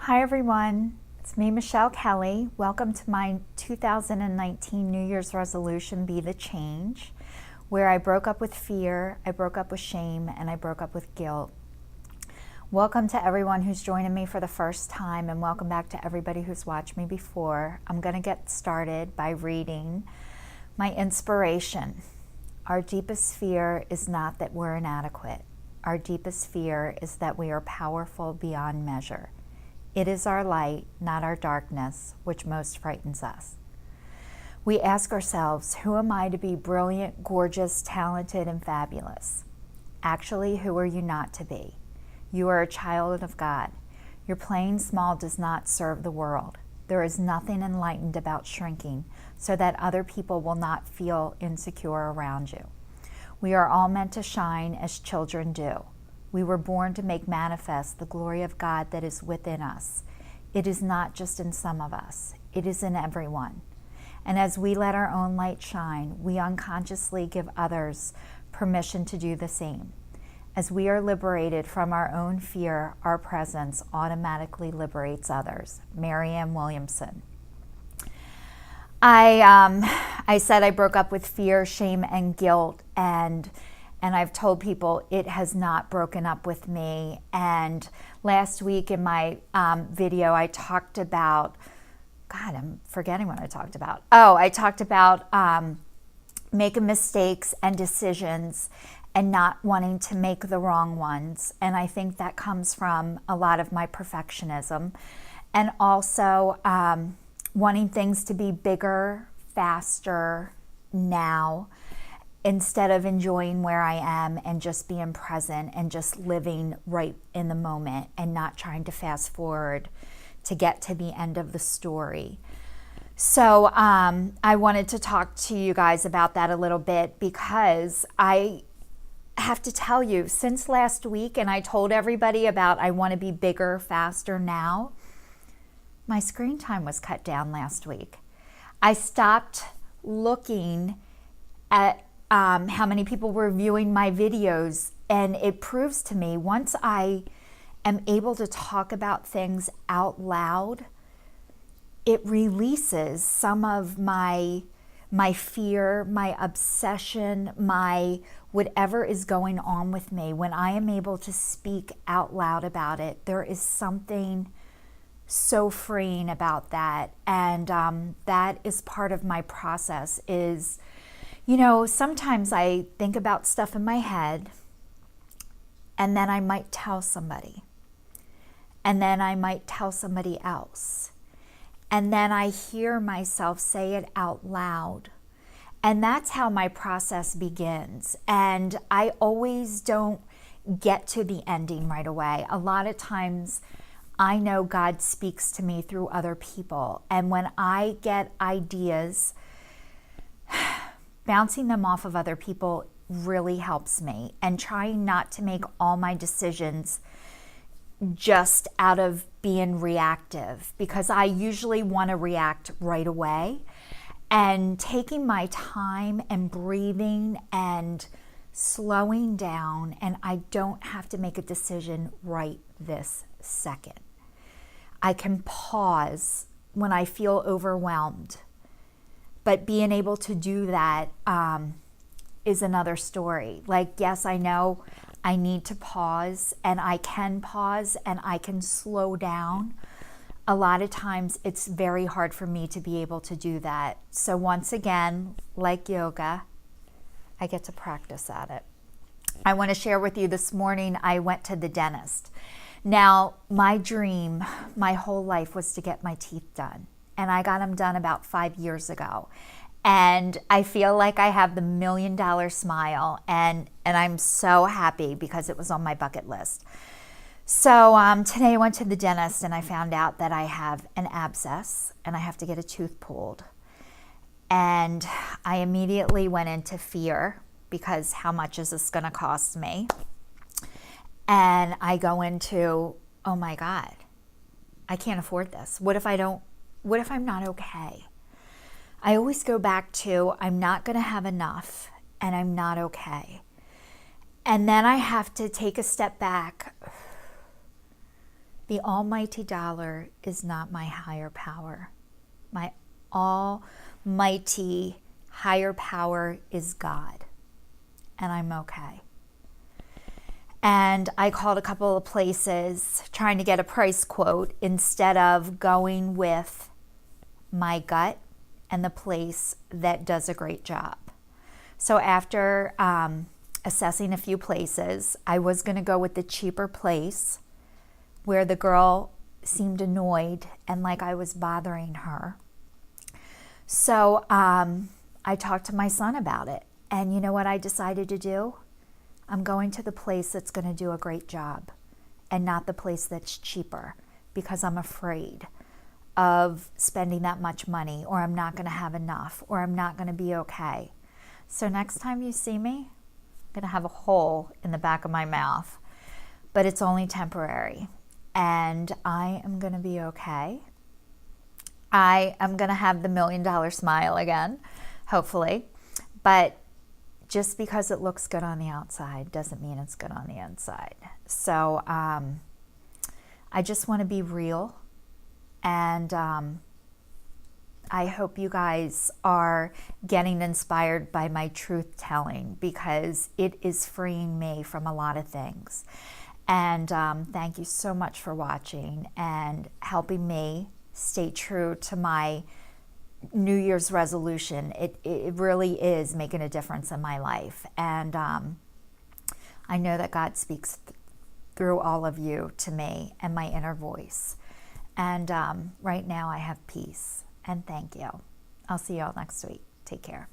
Hi everyone, it's me, Michelle Kelly. Welcome to my 2019 New Year's resolution, Be the Change, where I broke up with fear, I broke up with shame, and I broke up with guilt. Welcome to everyone who's joining me for the first time, and welcome back to everybody who's watched me before. I'm going to get started by reading my inspiration. Our deepest fear is not that we're inadequate. Our deepest fear is that we are powerful beyond measure. It is our light, not our darkness, which most frightens us. We ask ourselves, who am I to be brilliant, gorgeous, talented, and fabulous? Actually, who are you not to be? You are a child of God. Your playing small does not serve the world. There is nothing enlightened about shrinking so that other people will not feel insecure around you. We are all meant to shine as children do. We were born to make manifest the glory of God that is within us. It is not just in some of us, it is in everyone. And as we let our own light shine, we unconsciously give others permission to do the same. As we are liberated from our own fear, our presence automatically liberates others. Marianne Williamson. I said I broke up with fear, shame, and guilt, and I've told people it has not broken up with me. And last week in my video, I talked about, God, I'm forgetting what I talked about. Oh, I talked about making mistakes and decisions and not wanting to make the wrong ones. And I think that comes from a lot of my perfectionism. And also wanting things to be bigger, faster, now, instead of enjoying where I am and just being present and just living right in the moment and not trying to fast forward to get to the end of the story. So I wanted to talk to you guys about that a little bit, because I have to tell you, since last week, and I told everybody about I want to be bigger, faster now, my screen time was cut down last week. I stopped looking at how many people were viewing my videos, and it proves to me, once I am able to talk about things out loud, it releases some of my fear, my obsession, my whatever is going on with me. When I am able to speak out loud about it, there is something so freeing about that. And that is part of my process. Is, you know, sometimes I think about stuff in my head, and then I might tell somebody, and then I might tell somebody else, and then I hear myself say it out loud. And that's how my process begins. And I always don't get to the ending right away. A lot of times I know God speaks to me through other people. And when I get ideas, bouncing them off of other people really helps me. And trying not to make all my decisions just out of being reactive, because I usually want to react right away. And taking my time and breathing and slowing down, and I don't have to make a decision right this second. I can pause when I feel overwhelmed, but being able to do that is another story. Like, yes, I know I need to pause, and I can pause, and I can slow down. A lot of times it's very hard for me to be able to do that. So once again, like yoga, I get to practice at it. I want to share with you this morning, I went to the dentist. Now, my dream, my whole life, was to get my teeth done. And I got them done about 5 years ago. And I feel like I have the $1 million smile. And I'm so happy because it was on my bucket list. So today I went to the dentist, and I found out that I have an abscess and I have to get a tooth pulled. And I immediately went into fear, because how much is this going to cost me? And I go into, oh my God, I can't afford this. What if I'm not okay? I always go back to, I'm not going to have enough, and I'm not okay. And then I have to take a step back The almighty dollar is not my higher power. My almighty higher power is God, and I'm okay. And I called a couple of places trying to get a price quote instead of going with my gut and the place that does a great job. So after assessing a few places, I was going to go with the cheaper place where the girl seemed annoyed and like I was bothering her. So I talked to my son about it. And you know what I decided to do? I'm going to the place that's going to do a great job and not the place that's cheaper, because I'm afraid of spending that much money, or I'm not going to have enough, or I'm not going to be okay. So next time you see me, I'm going to have a hole in the back of my mouth, but it's only temporary, and I am going to be okay. I am going to have the $1 million smile again, hopefully, but just because it looks good on the outside doesn't mean it's good on the inside. So I just want to be real, and I hope you guys are getting inspired by my truth telling, because it is freeing me from a lot of things. And thank you so much for watching and helping me stay true to my New Year's resolution. It really is making a difference in my life. And I know that God speaks through all of you to me and my inner voice. And right now I have peace. And thank you. I'll see you all next week. Take care.